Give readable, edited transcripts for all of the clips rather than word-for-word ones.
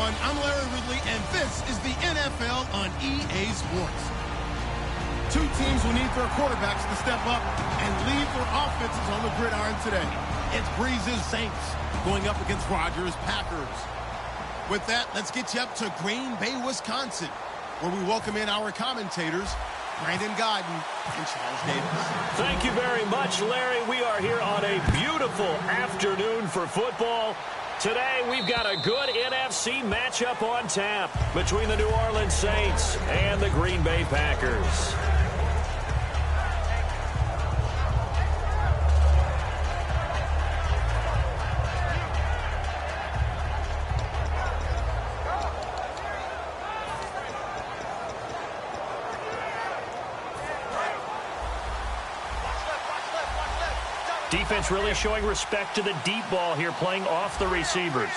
everyone. I'm Larry Ridley, and this is the NFL on EA Sports. Two teams will need their quarterbacks to step up and lead their offenses on the gridiron today. It's Breeze's Saints going up against Rodgers' Packers. With that, let's get you up to Green Bay, Wisconsin, where we welcome in our commentators, Brandon Godden and Charles Davis. Thank you very much, Larry. We are here on a beautiful afternoon for football. Today, we've got a good NFC matchup on tap between the New Orleans Saints and the Green Bay Packers. Defense really showing respect to the deep ball here, playing off the receivers.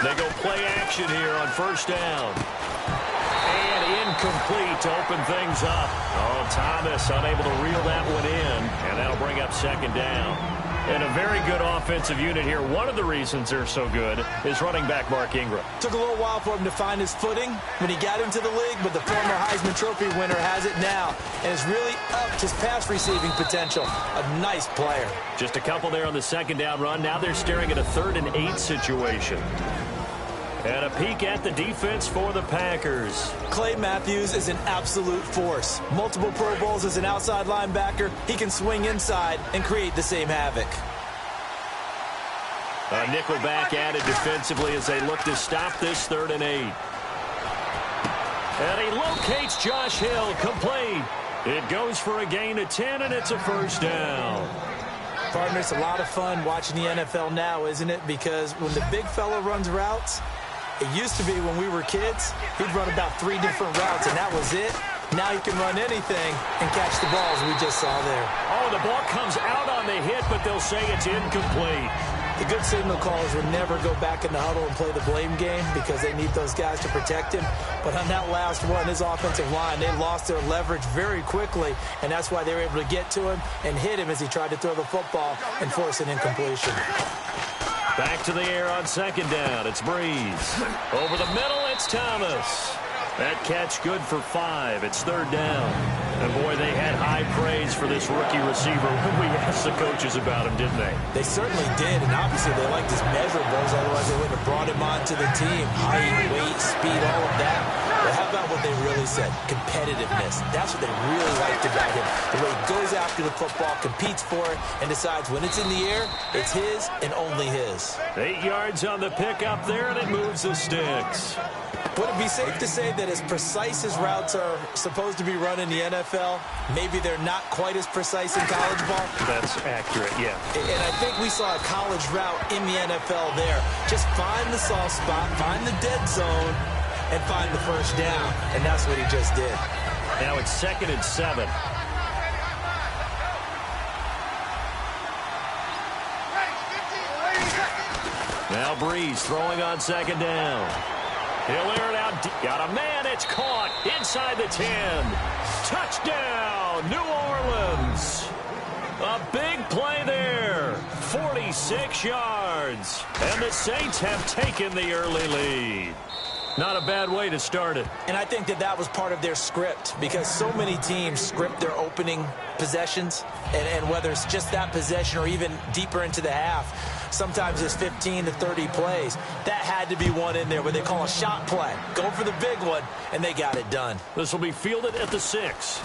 They go play action here on first down. And incomplete to open things up. Oh, Thomas unable to reel that one in, and that'll bring up second down. And a very good offensive unit here. One of the reasons they're so good is running back Mark Ingram. Took a little while for him to find his footing when he got into the league, but the former Heisman Trophy winner has it now and has really upped his pass receiving potential. A nice player. Just a couple there on the second down run. Now they're staring at a 3rd and 8 situation. And a peek at the defense for the Packers. Clay Matthews is an absolute force. Multiple Pro Bowls as an outside linebacker. He can swing inside and create the same havoc. A nickel back added defensively as they look to stop this 3rd and 8. And he locates Josh Hill, complete. It goes for a gain of 10, and it's a first down. Partner, it's a lot of fun watching the NFL now, isn't it? Because when the big fella runs routes, it used to be when we were kids, he'd run about 3 different routes, and that was it. Now he can run anything and catch the balls we just saw there. Oh, the ball comes out on the hit, but they'll say it's incomplete. The good signal callers would never go back in the huddle and play the blame game because they need those guys to protect him. But on that last one, his offensive line, they lost their leverage very quickly, and that's why they were able to get to him and hit him as he tried to throw the football and force an incompletion. Back to the air on second down. It's Breeze. Over the middle, it's Thomas. That catch good for 5. It's 3rd down. And, boy, they had high praise for this rookie receiver when we asked the coaches about him, didn't they? They certainly did, and obviously they liked his measurables. Otherwise, they wouldn't have brought him onto the team. Height, weight, speed, all of that. But how about what they really said? Competitiveness. That's what they really liked about him. The way he goes after the football, competes for it, and decides when it's in the air, it's his and only his. 8 yards on the pickup there, and it moves the sticks. Would it be safe to say that as precise as routes are supposed to be run in the NFL, maybe they're not quite as precise in college ball? That's accurate, yeah. And I think we saw a college route in the NFL there. Just find the soft spot, find the dead zone, and find the first down. And that's what he just did. Now it's 2nd and 7. Now Breeze throwing on second down. He'll air it out. Got a man. It's caught inside the 10. Touchdown, New Orleans. A big play there. 46 yards. And the Saints have taken the early lead. Not a bad way to start it. And I think that was part of their script because so many teams script their opening possessions. And whether it's just that possession or even deeper into the half, sometimes it's 15 to 30 plays. That had to be one in there where they call a shot play. Go for the big one, and they got it done. This will be fielded at the 6.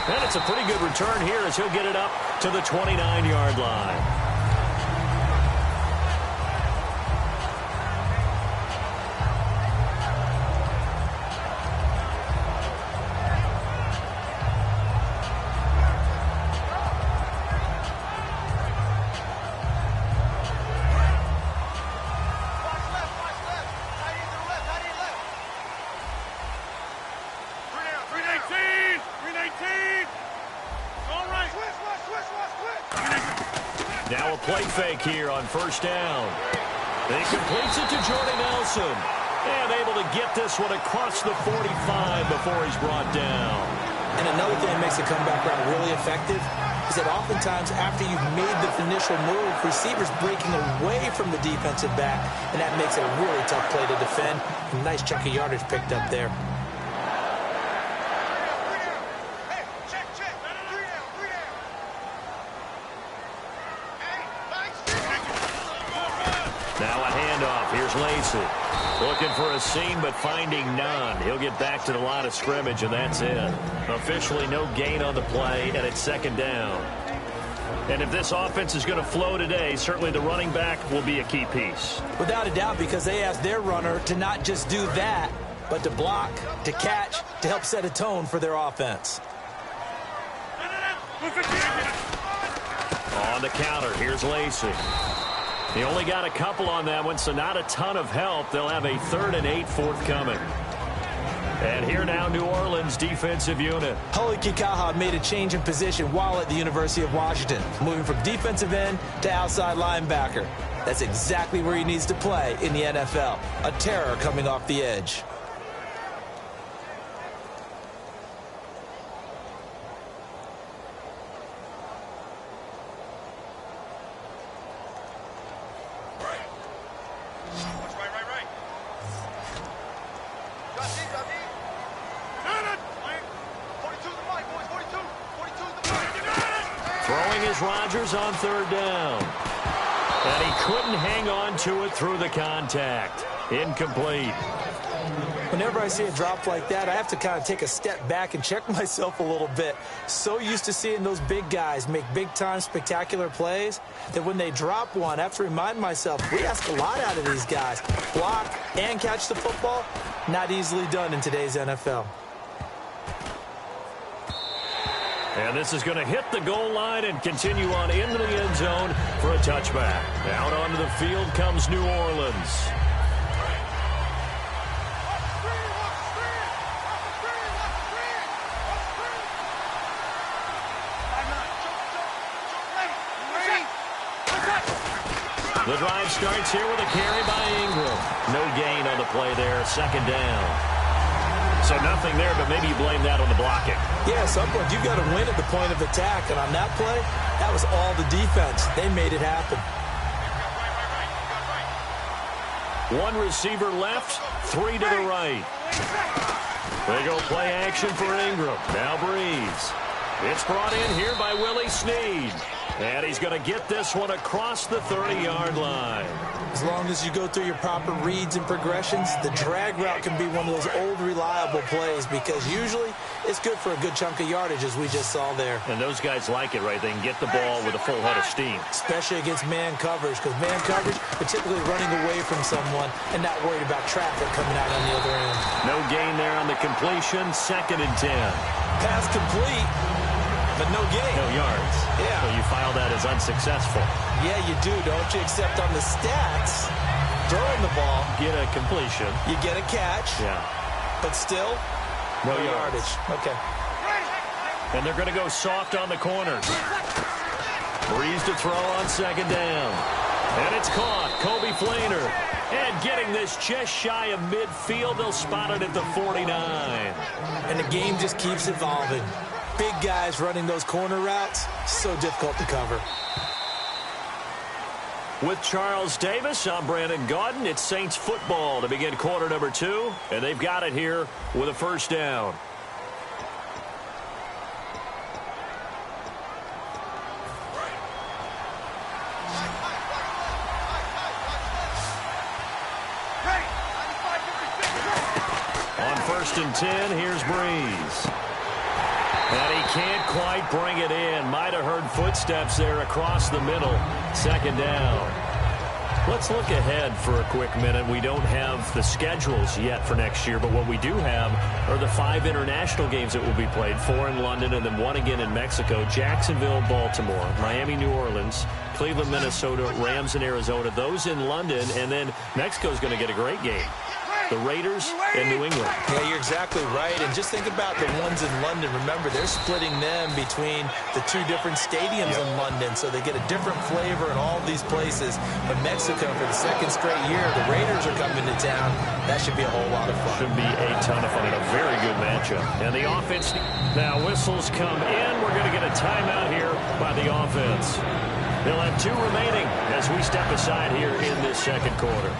And it's a pretty good return here as he'll get it up to the 29-yard line. Now a play fake here on first down. He completes it to Jordy Nelson. And able to get this one across the 45 before he's brought down. And another thing that makes a comeback route really effective, is that oftentimes after you've made the initial move, receivers breaking away from the defensive back, and that makes it a really tough play to defend. A nice chunk of yardage picked up there. Now a handoff. Here's Lacey. Looking for a seam, but finding none. He'll get back to the line of scrimmage, and that's it. Officially no gain on the play, and it's second down. And if this offense is going to flow today, certainly the running back will be a key piece. Without a doubt, because they asked their runner to not just do that, but to block, to catch, to help set a tone for their offense. On the counter, here's Lacey. He only got a couple on that one, so not a ton of help. They'll have a 3rd and 8 forthcoming. And here now, New Orleans defensive unit. Huli Kikaha made a change in position while at the University of Washington, moving from defensive end to outside linebacker. That's exactly where he needs to play in the NFL. A terror coming off the edge. Throwing is Rodgers on 3rd down. And he couldn't hang on to it through the contact. Incomplete. Whenever I see a drop like that, I have to kind of take a step back and check myself a little bit. So used to seeing those big guys make big-time spectacular plays that when they drop one, I have to remind myself, we ask a lot out of these guys. Block and catch the football, not easily done in today's NFL. And this is going to hit the goal line and continue on into the end zone for a touchback. Out onto the field comes New Orleans. The drive starts here with a carry by Ingram. No gain on the play there, 2nd down. So nothing there, but maybe you blame that on the blocking. Yeah, at some point you've got to win at the point of attack. And on that play, that was all the defense. They made it happen. One receiver left, 3 to the right. They go play action for Ingram. Now Breeze. It's brought in here by Willie Snead. And he's going to get this one across the 30-yard line. As long as you go through your proper reads and progressions, the drag route can be one of those old reliable plays because usually it's good for a good chunk of yardage, as we just saw there. And those guys like it, right? They can get the ball with a full head of steam. Especially against man coverage, because man coverage, they're typically running away from someone and not worried about traffic coming out on the other end. No gain there on the completion, 2nd and 10. Pass complete, but no gain. No yards. Yeah. So you file that as unsuccessful. Yeah, you do, don't you? Except on the stats, throwing the ball. Get a completion. You get a catch. Yeah. But still, no yardage. Okay. And they're going to go soft on the corners. Breeze to throw on 2nd down. And it's caught. Kobe Flainer. And getting this just shy of midfield. They'll spot it at the 49. And the game just keeps evolving. Big guys running those corner routes, so difficult to cover. With Charles Davis, I'm Brandon Gaudin. It's Saints football to begin quarter number 2. And they've got it here with a 1st down. On 1st and 10, here's Breeze. And he can't quite bring it in. Might have heard footsteps there across the middle. 2nd down. Let's look ahead for a quick minute. We don't have the schedules yet for next year, but what we do have are the 5 international games that will be played, 4 in London and then 1 again in Mexico, Jacksonville, Baltimore, Miami, New Orleans, Cleveland, Minnesota, Rams in Arizona, those in London, and then Mexico's going to get a great game. the Raiders and New England. Yeah, you're exactly right. And just think about the ones in London. Remember, they're splitting them between the two different stadiums in London, so they get a different flavor in all these places. But Mexico, for the second straight year, the Raiders are coming to town. That should be a whole lot of fun. Should be a ton of fun and a very good matchup. And the offense, now whistles come in. We're going to get a timeout here by the offense. They'll have 2 remaining as we step aside here in this second quarter.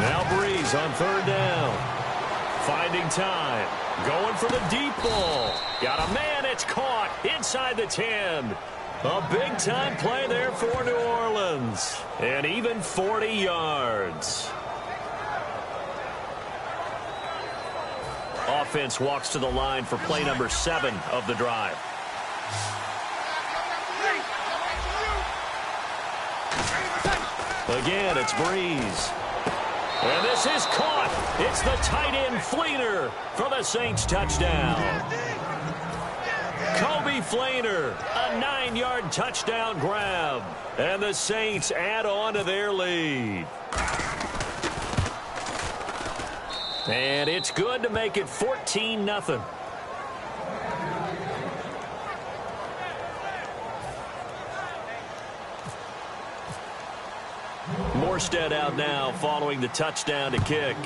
Now Breeze on 3rd down. Finding time. Going for the deep ball. Got a man. It's caught inside the 10. A big-time play there for New Orleans. And even 40 yards. Offense walks to the line for play number 7 of the drive. Again, it's Breeze. And this is caught. It's the tight end Fleener for the Saints touchdown. Kobe Fleener, a 9-yard touchdown grab. And the Saints add on to their lead. And it's good to make it 14-0. Morstead out now following the touchdown to kick.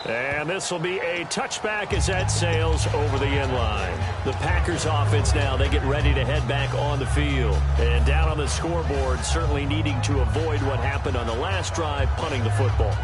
And this will be a touchback as that sails over the end line. The Packers offense now, they get ready to head back on the field. And down on the scoreboard, certainly needing to avoid what happened on the last drive, punting the football.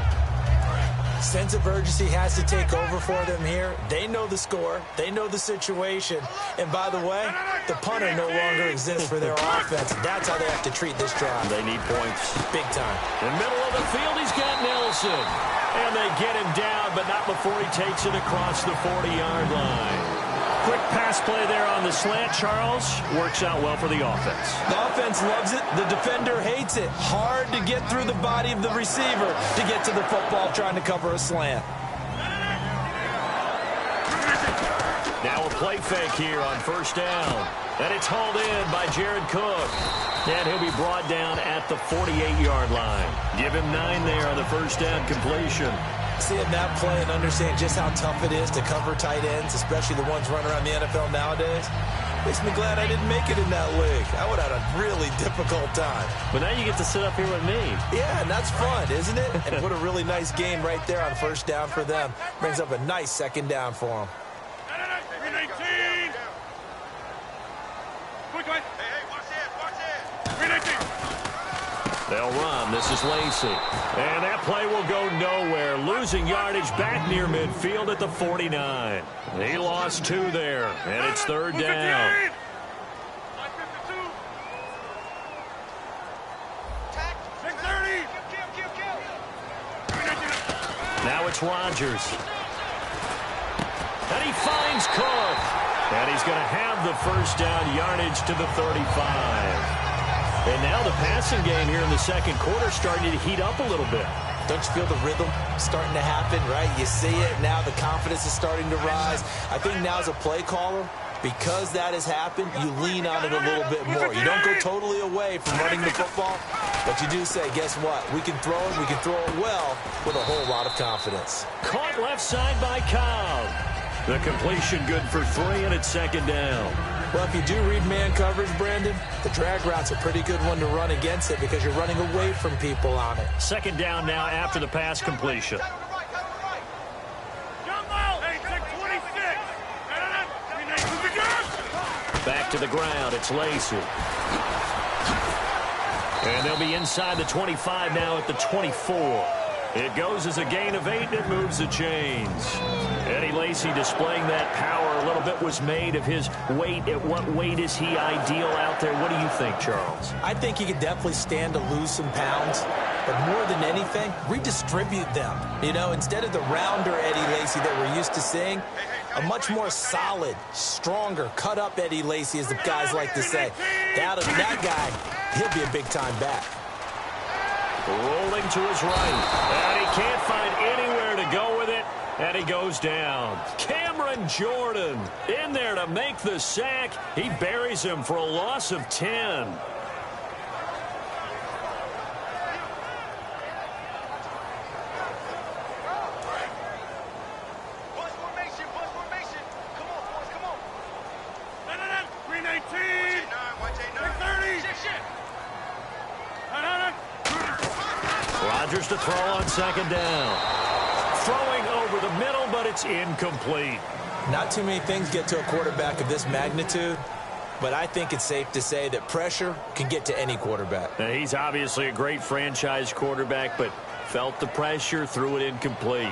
Sense of urgency has to take over for them here. They know the score. They know the situation. And by the way, the punter no longer exists for their offense. That's how they have to treat this drive. They need points. Big time. In the middle of the field, he's got Nelson. And they get him down, but not before he takes it across the 40-yard line. Quick pass play there on the slant, Charles. Works out well for the offense. The offense loves it. The defender hates it. Hard to get through the body of the receiver to get to the football trying to cover a slant. Now a play fake here on 1st down. And it's hauled in by Jared Cook. And he'll be brought down at the 48-yard line. Give him 9 there on the 1st down completion. Seeing that play and understand just how tough it is to cover tight ends, especially the ones running around the NFL nowadays, makes me glad I didn't make it in that league. I would have had a really difficult time. But now you get to sit up here with me. Yeah, and that's fun, isn't it? And what a really nice game right there on 1st down for them. Brings up a nice 2nd down for them. 319! Quick, hey, watch it! 319! They'll run. This is Lacey. And that play will go nowhere. Losing yardage back near midfield at the 49. He lost 2 there. And it's 3rd down. Now it's Rodgers. And he finds Cook. And he's going to have the 1st down yardage to the 35. And now the passing game here in the second quarter starting to heat up a little bit. Don't you feel the rhythm starting to happen, right? You see it. Now the confidence is starting to rise. I think now as a play caller, because that has happened, you lean on it a little bit more. You don't go totally away from running the football, but you do say, guess what? We can throw it. We can throw it well with a whole lot of confidence. Caught left side by Cobb. The completion good for 3, and it's 2nd down. Well, if you do read man coverage, Brandon, the drag route's a pretty good one to run against it because you're running away from people on it. 2nd down now after the pass completion. Back to the ground. It's Lacey. And they'll be inside the 25 now at the 24. It goes as a gain of 8, and it moves the chains. Eddie Lacy displaying that power. A little bit was made of his weight. At what weight is he ideal out there? What do you think, Charles? I think he could definitely stand to lose some pounds. But more than anything, redistribute them. You know, instead of the rounder Eddie Lacy that we're used to seeing, a much more solid, stronger, cut-up Eddie Lacy, as the guys like to say. That guy, he'll be a big-time back. Rolling to his right. And he can't find anywhere to go with it. And he goes down. Cameron Jordan in there to make the sack. He buries him for a loss of 10. Rodgers to throw on second down. Throwing over the middle, but it's incomplete. Not too many things get to a quarterback of this magnitude, but I think it's safe to say that pressure can get to any quarterback. Now, he's obviously a great franchise quarterback, but felt the pressure, threw it incomplete.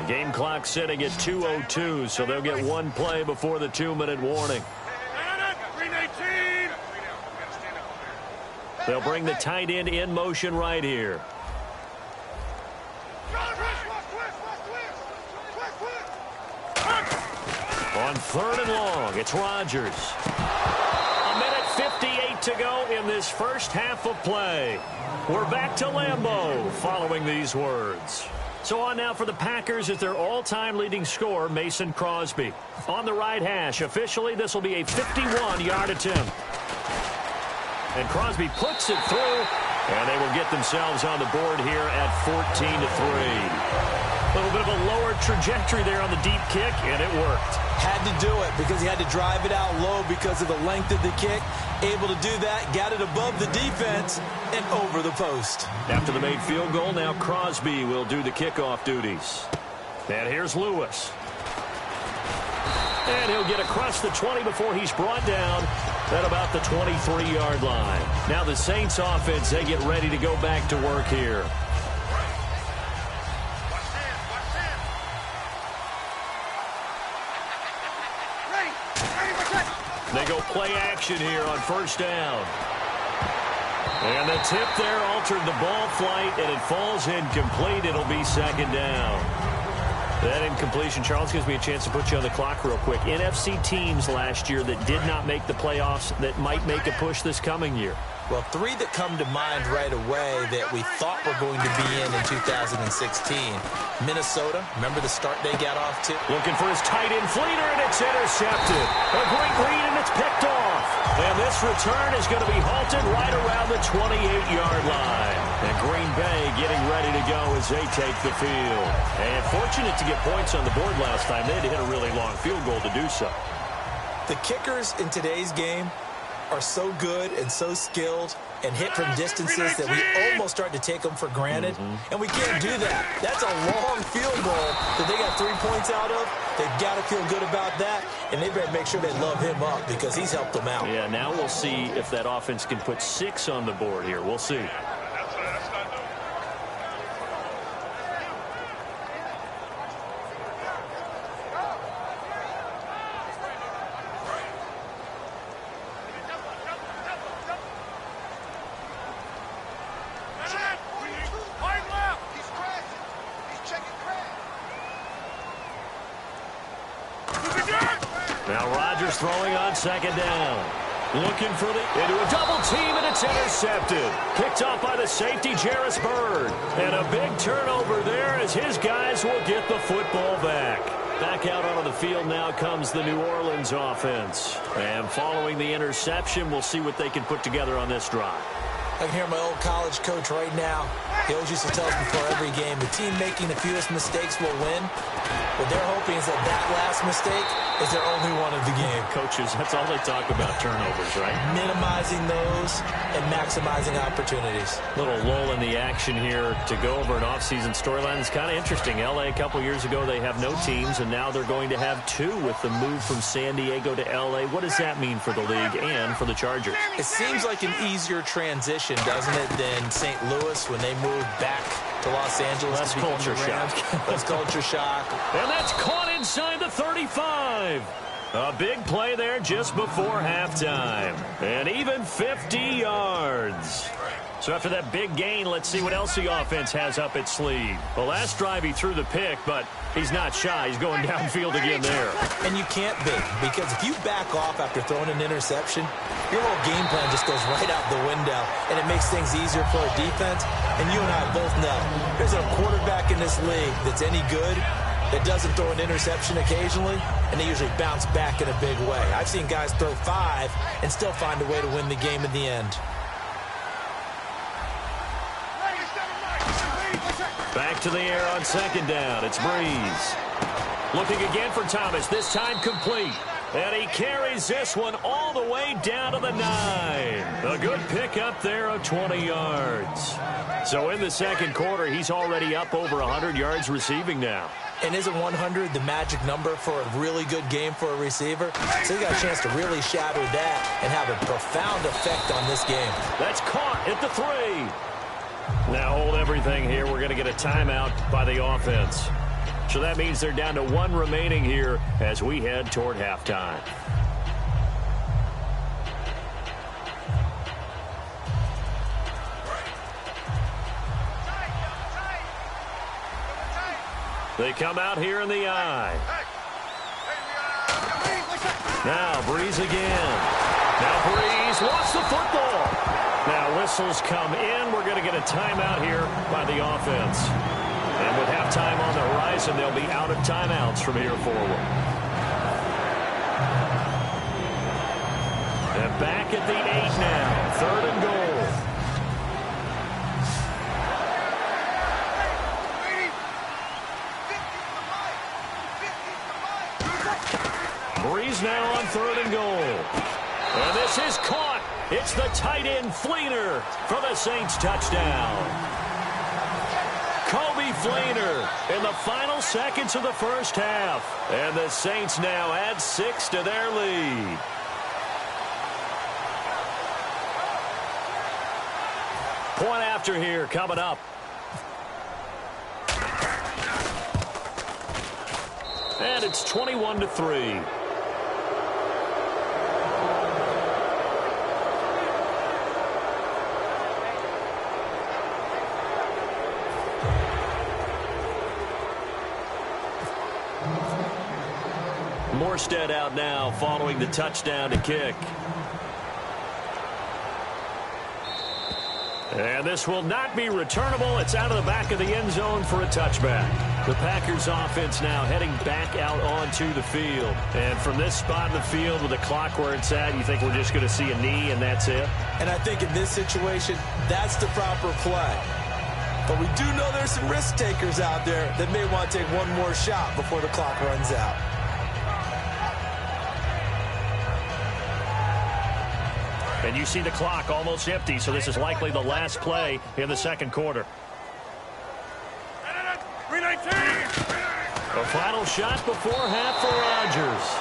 The game clock sitting at 2:02, so they'll get one play before the 2-minute warning. They'll bring the tight end in motion right here. On 3rd and long, it's Rodgers. 1:58 to go in this first half of play. We're back to Lambeau following these words. So on now for the Packers is their all-time leading scorer, Mason Crosby. On the right hash, officially this will be a 51-yard attempt. And Crosby puts it through, and they will get themselves on the board here at 14-3. A little bit of a lower trajectory there on the deep kick, and it worked. Had to do it because he had to drive it out low because of the length of the kick. Able to do that, got it above the defense and over the post. After the made field goal, now Crosby will do the kickoff duties. And here's Lewis. And he'll get across the 20 before he's brought down at about the 23-yard line. Now the Saints offense, they get ready to go back to work here. They go play action here on first down. And the tip there altered the ball flight, and it falls incomplete. It'll be second down. That incompletion, Charles, gives me a chance to put you on the clock real quick. NFC teams last year that did not make the playoffs that might make a push this coming year. Well, 3 that come to mind right away that we thought were going to be in 2016. Minnesota, remember the start they got off to? Looking for his tight end Fleeter, and it's intercepted. A great read, and it's picked off. And this return is going to be halted right around the 28-yard line. And Green Bay getting ready to go as they take the field. And fortunate to get points on the board last time. They had to hit a really long field goal to do so. The kickers in today's game are so good and so skilled and hit from distances that we almost start to take them for granted. And we can't do that. That's a long field goal that they got 3 points out of. They've got to feel good about that, and they better make sure they love him up because he's helped them out. Yeah, now we'll see if that offense can put 6 on the board here. We'll see. Now Rodgers throwing on second down. Looking for into a double team, and it's intercepted. Picked off by the safety, Jarvis Byrd. And a big turnover there as his guys will get the football back. Back out onto the field now comes the New Orleans offense. And following the interception, we'll see what they can put together on this drive. I can hear my old college coach right now. He always used to tell us before every game, the team making the fewest mistakes will win. What they're hoping is that that last mistake is their only one of the game. Coaches, that's all they talk about, turnovers, right? Minimizing those and maximizing opportunities. Little lull in the action here to go over an offseason storyline. It's kind of interesting. L.A. a couple years ago, they have no teams, and now they're going to have 2 with the move from San Diego to L.A. What does that mean for the league and for the Chargers? It seems like an easier transition, doesn't it, than St. Louis when they moved back to Los Angeles. Less culture shock. Less culture shock. And that's caught inside the 35. A big play there just before halftime. And even 50 yards. So after that big gain, let's see what else the offense has up its sleeve. The last drive he threw the pick, but He's not shy. He's going downfield again there. And you can't be, because if you back off after throwing an interception, your whole game plan just goes right out the window, and it makes things easier for a defense. And you and I both know there's a quarterback in this league that's any good that doesn't throw an interception occasionally, and they usually bounce back in a big way. I've seen guys throw 5 and still find a way to win the game in the end. Back to the air on second down. It's Breeze. Looking again for Thomas, this time complete. And he carries this one all the way down to the 9. A good pickup there of 20 yards. So in the second quarter, he's already up over 100 yards receiving now. And isn't 100 the magic number for a really good game for a receiver? So he got a chance to really shatter that and have a profound effect on this game. That's caught at the 3. Now hold everything here. We're going to get a timeout by the offense. So that means they're down to 1 remaining here as we head toward halftime. They come out here in the eye. Now Breeze again. Now Breeze wants the football. Now whistles come in. We're going to get a timeout here by the offense. And with halftime on the horizon, they'll be out of timeouts from here forward. And back at the 8 now. 3rd and goal. Breeze now on 3rd and goal. And this is caught. It's the tight end Fleener for the Saints touchdown. Kobe Fleener in the final seconds of the first half. And the Saints now add 6 to their lead. Point after here coming up. And it's 21-3. Morstead out now following the touchdown to kick. And this will not be returnable. It's out of the back of the end zone for a touchback. The Packers offense now heading back out onto the field. And from this spot in the field with the clock where it's at, you think we're just going to see a knee and that's it? And I think in this situation, that's the proper play. But we do know there's some risk takers out there that may want to take one more shot before the clock runs out. And you see the clock almost empty, so this is likely the last play in the second quarter. A final shot before half for Rodgers.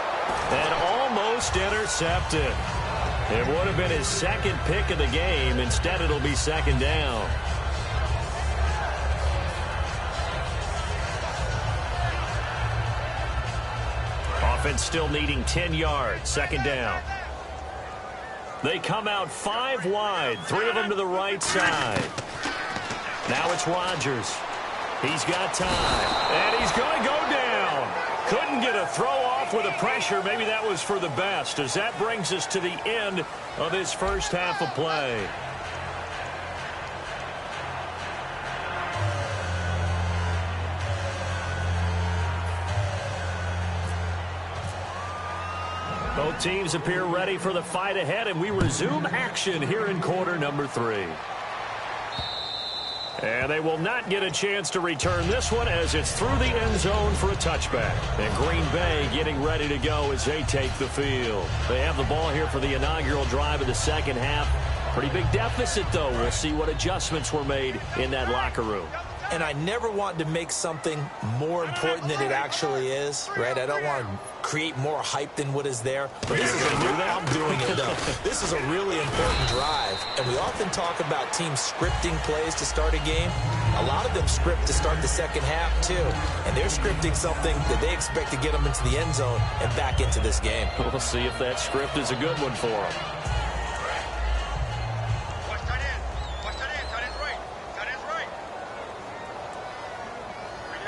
And almost intercepted. It would have been his second pick of the game. Instead, it'll be second down. Offense still needing 10 yards. Second down. They come out 5 wide, 3 of them to the right side. Now it's Rodgers. He's got time, and he's going to go down. Couldn't get a throw off with the pressure. Maybe that was for the best, as that brings us to the end of his first half of play. Both teams appear ready for the fight ahead, and we resume action here in quarter number 3. And they will not get a chance to return this one as it's through the end zone for a touchback. And Green Bay getting ready to go as they take the field. They have the ball here for the inaugural drive of the second half. Pretty big deficit, though. We'll see what adjustments were made in that locker room. And I never want to make something more important than it actually is, right? I don't want to create more hype than what is there. But this is I'm doing it, though. This is a really important drive. And we often talk about teams scripting plays to start a game. A lot of them script to start the second half, too. And they're scripting something that they expect to get them into the end zone and back into this game. We'll see if that script is a good one for them.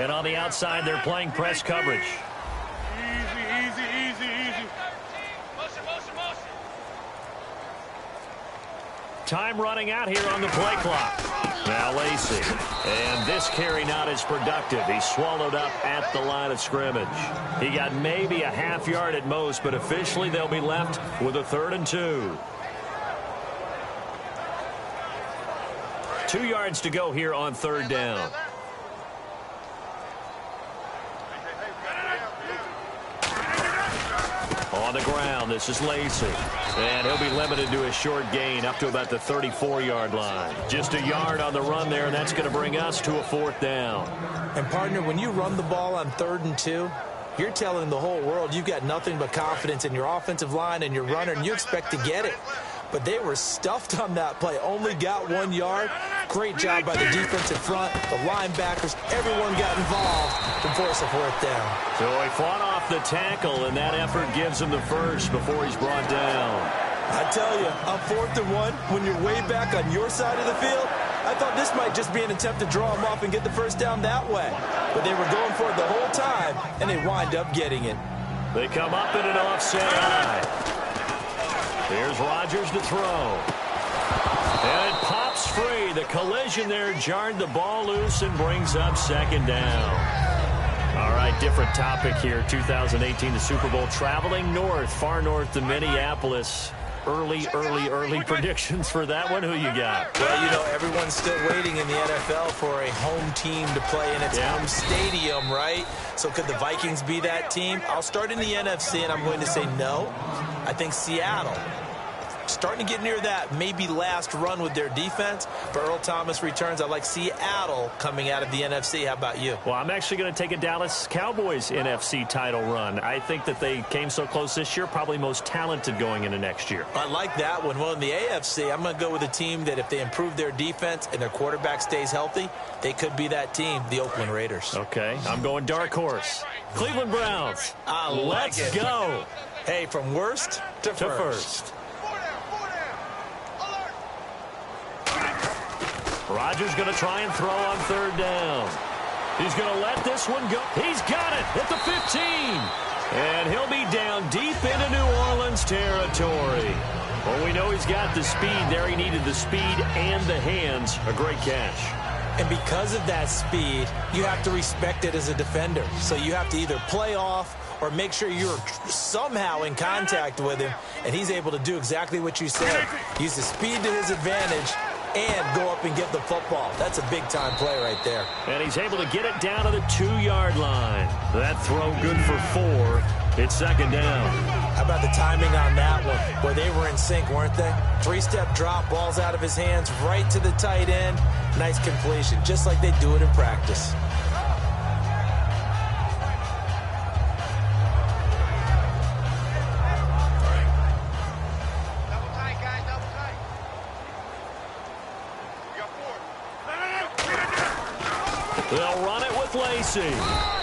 And on the outside, they're playing press coverage. Easy. Motion. Time running out here on the play clock. Now Lacey. And this carry not as productive. He's swallowed up at the line of scrimmage. He got maybe a half yard at most, but officially they'll be left with a 3rd and 2. 2 yards to go here on 3rd down. On the ground, this is Lacey. And he'll be limited to a short gain up to about the 34-yard line. Just a yard on the run there, and that's going to bring us to a 4th down. And, partner, when you run the ball on 3rd and 2, you're telling the whole world you've got nothing but confidence in your offensive line and your runner, and you expect to get it. But they were stuffed on that play, only got 1 yard. Great job by the defensive front, the linebackers, everyone got involved to force a 4th down. So he fought off the tackle, and that effort gives him the first before he's brought down. I tell you, on 4th and 1, when you're way back on your side of the field, I thought this might just be an attempt to draw him off and get the first down that way. But they were going for it the whole time, and they wind up getting it. They come up in an offset eye. Here's Rodgers to throw. And it pops free. The collision there jarred the ball loose and brings up 2nd down. All right, different topic here. 2018, the Super Bowl, traveling north, far north to Minneapolis. Early predictions for that one. Who you got? Well, you know, everyone's still waiting in the NFL for a home team to play in its home stadium, right? So could the Vikings be that team? I'll start in the NFC, and I'm going to say no. I think Seattle, starting to get near that maybe last run with their defense. If Earl Thomas returns, I like Seattle coming out of the NFC. How about you? Well, I'm actually going to take a Dallas Cowboys NFC title run. I think that they came so close this year, probably most talented going into next year. I like that one. Well, in the AFC, I'm going to go with a team that if they improve their defense and their quarterback stays healthy, they could be that team, the Oakland Raiders. Okay, I'm going dark horse. Cleveland Browns. Let's go. Hey, from worst to first. Rodgers going to try and throw on 3rd down. He's going to let this one go. He's got it at the 15. And he'll be down deep into New Orleans territory. Well, we know he's got the speed there. He needed the speed and the hands. A great catch. And because of that speed, you have to respect it as a defender. So you have to either play off or make sure you're somehow in contact with him. And he's able to do exactly what you said. Use the speed to his advantage and go up and get the football. That's a big-time play right there. And he's able to get it down to the 2-yard line. That throw good for 4. It's 2nd down. How about the timing on that one? Boy, they were in sync, weren't they? 3-step drop, ball's out of his hands, right to the tight end. Nice completion, just like they do it in practice. They'll run it with Lacey.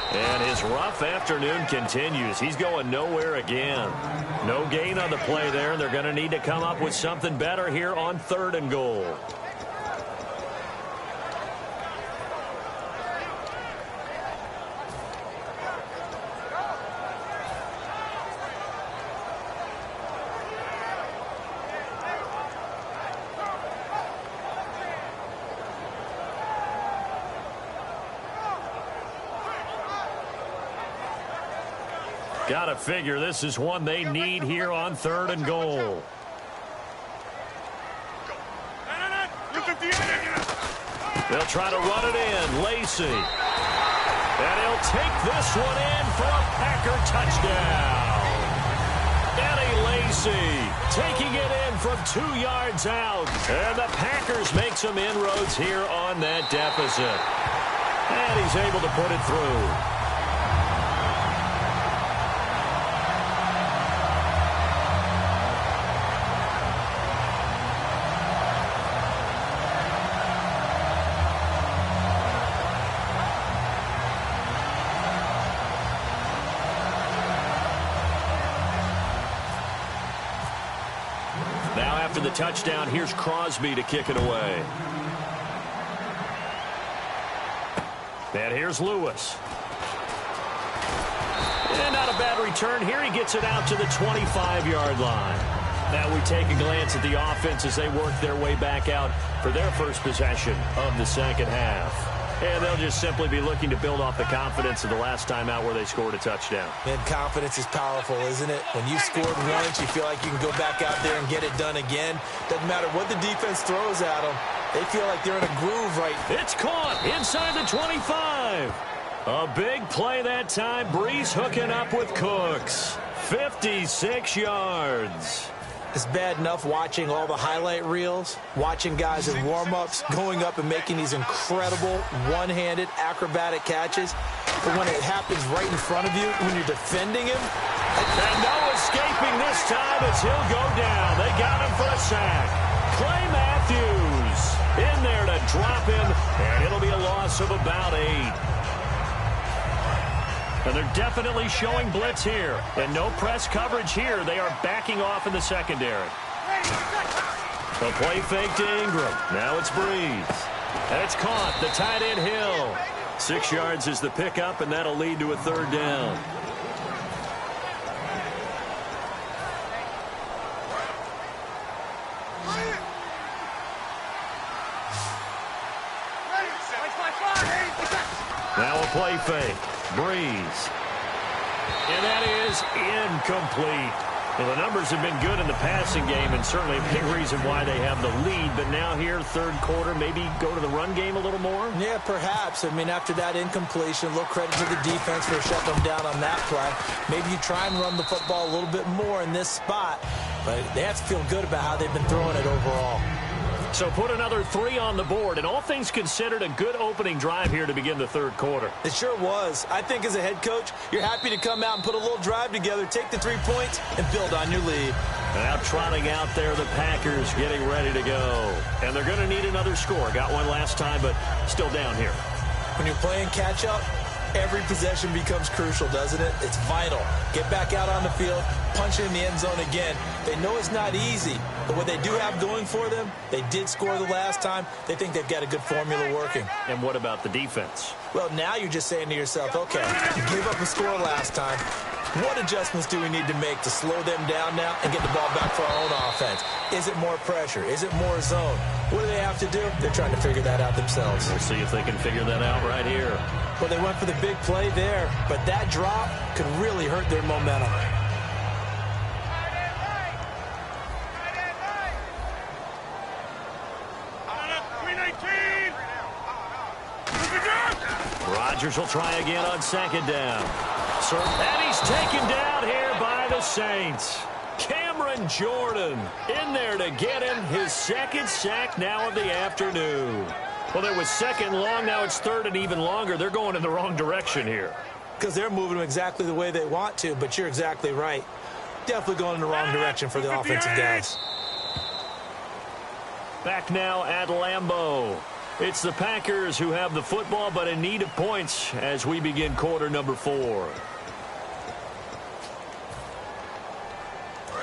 And his rough afternoon continues. He's going nowhere again. No gain on the play there, and they're going to need to come up with something better here on 3rd and goal. Got to figure this is one they need here on 3rd and goal. They'll try to run it in. Lacey. And he'll take this one in for a Packer touchdown. Eddie Lacey taking it in from 2 yards out. And the Packers make some inroads here on that deficit. And he's able to put it through. Now after the touchdown, here's Crosby to kick it away. And here's Lewis. And not a bad return here. He gets it out to the 25-yard line. Now we take a glance at the offense as they work their way back out for their first possession of the second half. And they'll just simply be looking to build off the confidence of the last time out where they scored a touchdown. And confidence is powerful, isn't it? When you've scored once, you feel like you can go back out there and get it done again. Doesn't matter what the defense throws at them. They feel like they're in a groove right now. It's caught inside the 25. A big play that time. Breeze hooking up with Cooks. 56 yards. It's bad enough watching all the highlight reels, watching guys in warm-ups, going up and making these incredible one-handed acrobatic catches. But when it happens right in front of you, when you're defending him. And no escaping this time as he'll go down. They got him for a sack. Clay Matthews in there to drop him, and it'll be a loss of about 8. And they're definitely showing blitz here. And no press coverage here. They are backing off in the secondary. The play fake to Ingram. Now it's Breeze. And it's caught. The tight end Hill. 6 yards is the pickup, and that'll lead to a third down. Now a play fake. Breeze. And that is incomplete. Well, the numbers have been good in the passing game and certainly a big reason why they have the lead. But now here, third quarter, maybe go to the run game a little more? Yeah, perhaps. I mean, after that incompletion, a little credit to the defense for shutting them down on that play. Maybe you try and run the football a little bit more in this spot. But they have to feel good about how they've been throwing it overall. So put another 3 on the board, and all things considered, a good opening drive here to begin the third quarter. It sure was. I think as a head coach, you're happy to come out and put a little drive together, take the 3 points, and build on your lead. Now trotting out there, the Packers getting ready to go. And they're going to need another score. Got one last time, but still down here. When you're playing catch-up, every possession becomes crucial, doesn't it? It's vital. Get back out on the field, punch it in the end zone again. They know it's not easy, but what they do have going for them, they did score the last time. They think they've got a good formula working. And what about the defense? Well, now you're just saying to yourself, okay, you gave up a score last time. What adjustments do we need to make to slow them down now and get the ball back for our own offense? Is it more pressure? Is it more zone? What do they have to do? They're trying to figure that out themselves. We'll see if they can figure that out right here. Well, they went for the big play there, but that drop could really hurt their momentum. Rodgers will try again on second down. And he's taken down here by the Saints. Cameron Jordan in there to get him his second sack now of the afternoon. Well, it was second long. Now it's third and even longer. They're going in the wrong direction here. Because they're moving them exactly the way they want to, but you're exactly right. Definitely going in the wrong direction for the offensive guys. Back now at Lambeau. It's the Packers who have the football, but in need of points as we begin quarter number 4.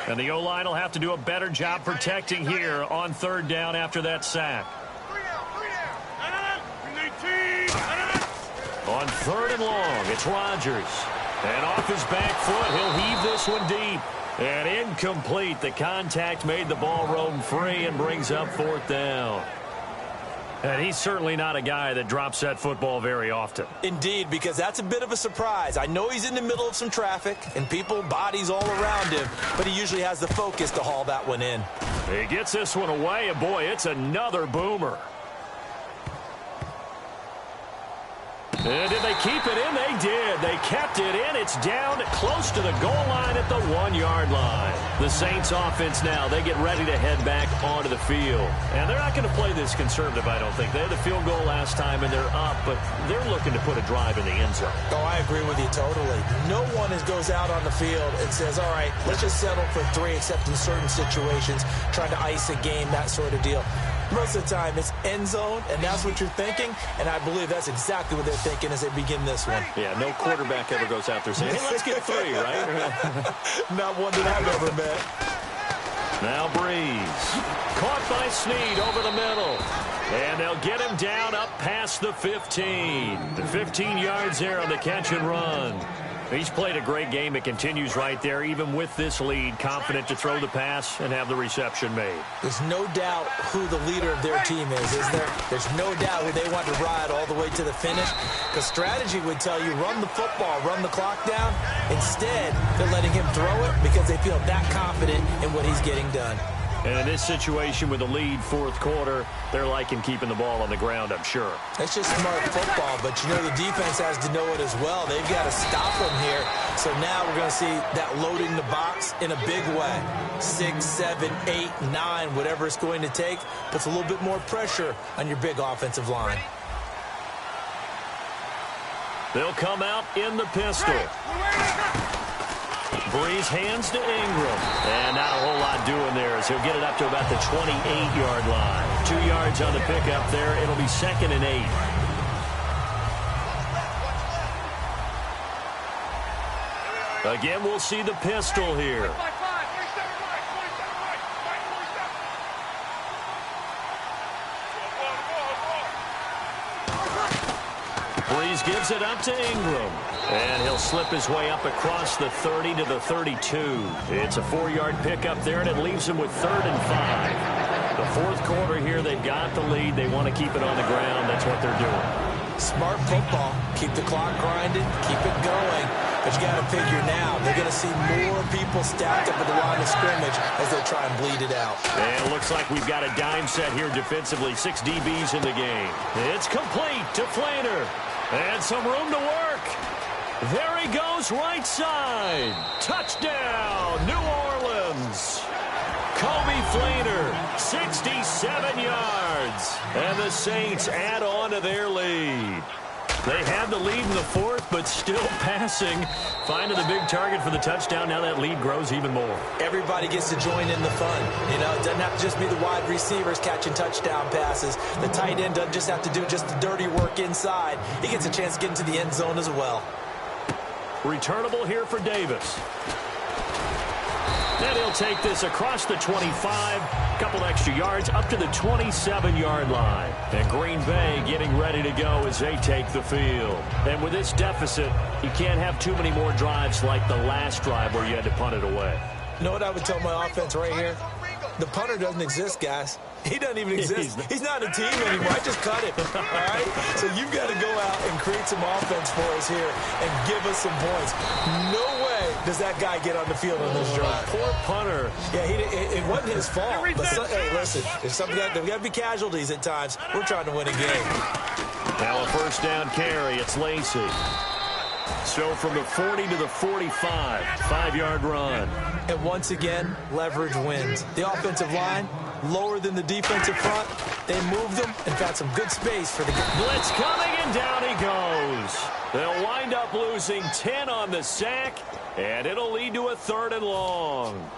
And the O-line will have to do a better job protecting here on third down after that sack. On third and long, it's Rodgers. And off his back foot, he'll heave this one deep. And incomplete. The contact made the ball roam free and brings up fourth down. And he's certainly not a guy that drops that football very often. Indeed, because that's a bit of a surprise. I know he's in the middle of some traffic and people, bodies all around him, but he usually has the focus to haul that one in. He gets this one away, and boy, it's another boomer. And did they keep it in? They did. They kept it in. It's down close to the goal line at the 1-yard line. The Saints offense now, they get ready to head back onto the field. And they're not going to play this conservative, I don't think. They had the field goal last time, and they're up, but they're looking to put a drive in the end zone. Oh, I agree with you totally. No one goes out on the field and says, all right, let's just settle for 3, except in certain situations, trying to ice a game, that sort of deal. Most of the time, it's end zone, and that's what you're thinking, and I believe that's exactly what they're thinking as they begin this one. Yeah, no quarterback ever goes out there saying, hey, let's get 3, right? Not one that I've ever met. Now Breeze. Caught by Snead over the middle. And they'll get him down up past the 15. The 15 yards there on the catch and run. He's played a great game. It continues right there, even with this lead, confident to throw the pass and have the reception made. There's no doubt who the leader of their team is there? There's no doubt who they want to ride all the way to the finish. Because strategy would tell you, run the football, run the clock down. Instead, they're letting him throw it because they feel that confident in what he's getting done. And in this situation with the lead fourth quarter, they're liking keeping the ball on the ground, I'm sure. That's just smart football, but you know the defense has to know it as well. They've got to stop them here. So now we're going to see that loading the box in a big way. 6, 7, 8, 9, whatever it's going to take, puts a little bit more pressure on your big offensive line. They'll come out in the pistol. Breeze hands to Ingram. And not a whole lot doing there as he'll get it up to about the 28-yard line. 2 yards on the pickup there. It'll be 2nd and 8. Again, we'll see the pistol here. Breeze gives it up to Ingram. And he'll slip his way up across the 30 to the 32. It's a 4-yard pickup there, and it leaves him with 3rd and 5. The fourth quarter here, they've got the lead. They want to keep it on the ground. That's what they're doing. Smart football. Keep the clock grinding. Keep it going. But you got to figure now, they're going to see more people stacked up at the line of scrimmage as they try and bleed it out. And it looks like we've got a dime set here defensively. 6 DBs in the game. It's complete to Flainer. And some room to work. There he goes, right side. Touchdown, New Orleans. Kobe Flainer, 67 yards. And the Saints add on to their lead. They have the lead in the fourth, but still passing. Finding the big target for the touchdown. Now that lead grows even more. Everybody gets to join in the fun. You know, it doesn't have to just be the wide receivers catching touchdown passes. The tight end doesn't just have to do just the dirty work inside. He gets a chance to get into the end zone as well. Returnable here for Davis. Then he'll take this across the 25, couple extra yards up to the 27-yard line. And Green Bay getting ready to go as they take the field. And with this deficit, you can't have too many more drives like the last drive where you had to punt it away. You know what I would tell my offense right here? The punter doesn't exist, guys. He doesn't even exist. He's not a team anymore. I just cut him. All right? So you've got to go out and create some offense for us here and give us some points. No way does that guy get on the field on this drive. Poor punter. Yeah, it wasn't his fault. But hey, listen, there's got to be casualties at times. We're trying to win a game. Now a first down carry. It's Lacy. So from the 40 to the 45, 5-yard run. And once again, leverage wins. The offensive line, lower than the defensive front. They moved them and found some good space for the blitz coming, and down he goes. They'll wind up losing 10 on the sack, and it'll lead to a 3rd and long.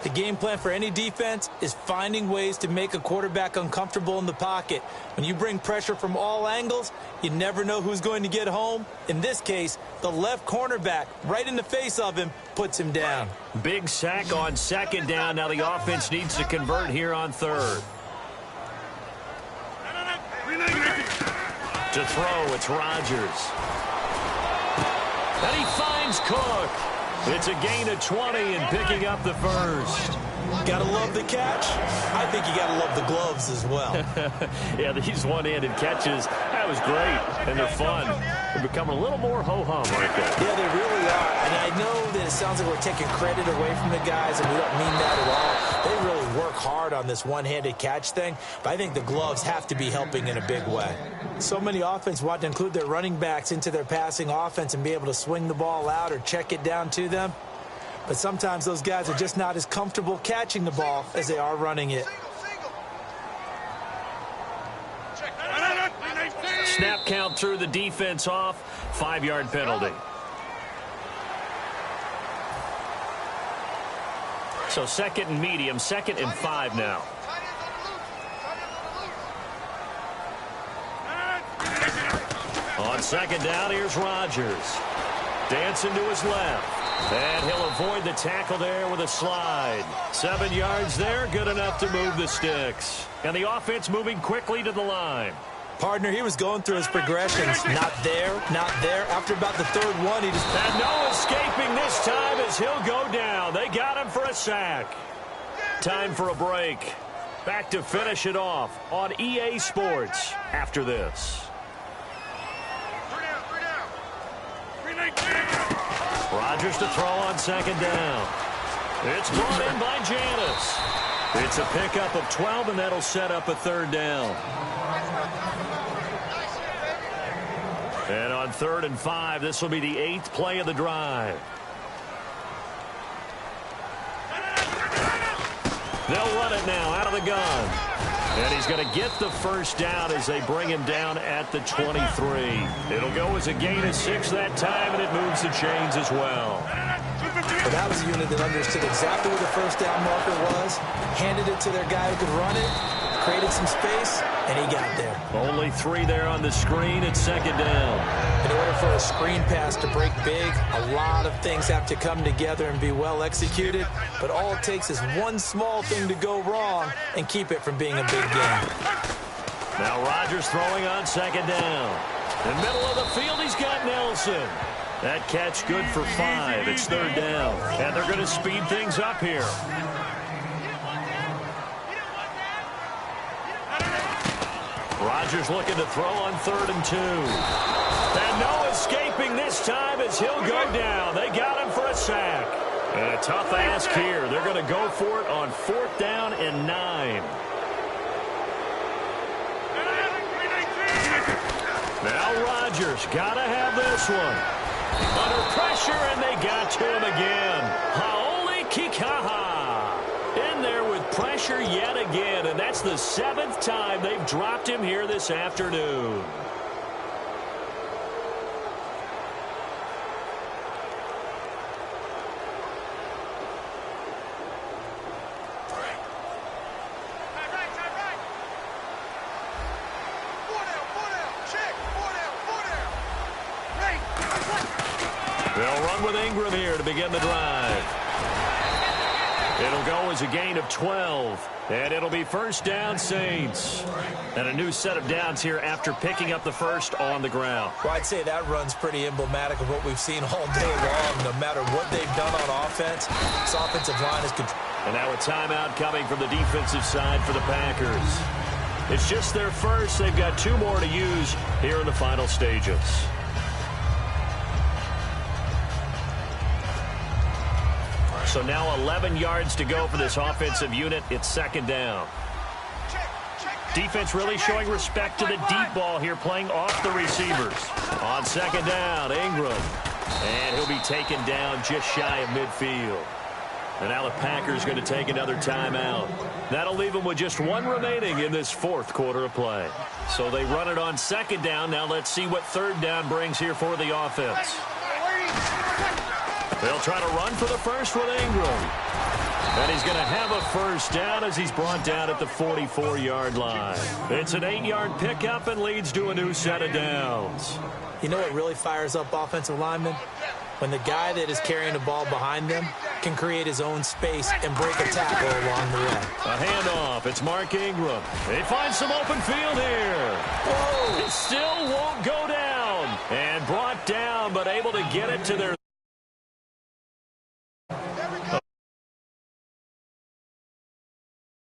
The game plan for any defense is finding ways to make a quarterback uncomfortable in the pocket. When you bring pressure from all angles, you never know who's going to get home. In this case, the left cornerback, right in the face of him, puts him down. Big sack on 2nd down. Now the offense needs to convert here on 3rd. To throw, it's Rodgers. And he finds Cook. It's a gain of 20 and picking up the first. Gotta love the catch. I think you gotta love the gloves as well. Yeah, these one-handed catches, that was great, and they're fun. They're becoming a little more ho-hum, aren't they? Yeah, they really are. And I know that it sounds like we're taking credit away from the guys, and we don't mean that at all. They really work hard on this one-handed catch thing, but I think the gloves have to be helping in a big way. So many offense want to include their running backs into their passing offense and be able to swing the ball out or check it down to them. But sometimes those guys are just not as comfortable catching the ball as they are running it. Snap count threw the defense off. 5-yard penalty. So 2nd and medium, 2nd and 5 now. On 2nd down, here's Rodgers. Dancing to his left. And he'll avoid the tackle there with a slide. 7 yards there, good enough to move the sticks. And the offense moving quickly to the line. Partner, he was going through his progressions. Not there, not there. After about the third one, he just... And no escaping this time as he'll go down. They got him for a sack. Time for a break. Back to finish it off on EA Sports after this. Rodgers to throw on second down. It's brought in by Janis. It's a pickup of 12, and that'll set up a third down. And on 3rd and 5, this will be the 8th play of the drive. They'll run it now out of the gun. And he's going to get the first down as they bring him down at the 23. It'll go as a gain of 6 that time, and it moves the chains as well. But that was a unit that understood exactly where the first down marker was, handed it to their guy who could run it, created some space, and he got there. Only 3 there on the screen at second down. In order for a screen pass to break big, a lot of things have to come together and be well executed, but all it takes is one small thing to go wrong and keep it from being a big game. Now Rodgers throwing on second down. In the middle of the field, he's got Nelson. That catch good for 5. It's 3rd down, and they're going to speed things up here. Rodgers looking to throw on 3rd and 2. And no escaping this time as he'll go down. They got him for a sack. And a tough ask here. They're going to go for it on 4th down and 9. Now Rodgers got to have this one. Under pressure, and they got to him again. Haoli Kikaha in there with pressure yet again, and that's the 7th time they've dropped him here this afternoon. They'll run with Ingram here to begin the drive. It'll go as a gain of 12, and it'll be first down, Saints. And a new set of downs here after picking up the first on the ground. Well, I'd say that run's pretty emblematic of what we've seen all day long. No matter what they've done on offense, this offensive line is controlled. And now a timeout coming from the defensive side for the Packers. It's just their first. They've got 2 more to use here in the final stages. So now 11 yards to go for this offensive unit. It's second down. Defense really showing respect to the deep ball here, playing off the receivers. On second down, Ingram. And he'll be taken down just shy of midfield. And now the Packers going to take another timeout. That'll leave them with just 1 remaining in this 4th quarter of play. So they run it on second down. Now let's see what 3rd down brings here for the offense. They'll try to run for the first with Ingram. And he's going to have a first down as he's brought down at the 44-yard line. It's an 8-yard pickup and leads to a new set of downs. You know what really fires up offensive linemen? When the guy that is carrying the ball behind them can create his own space and break a tackle along the way. A handoff. It's Mark Ingram. They find some open field here. Whoa! It still won't go down. And brought down, but able to get it to their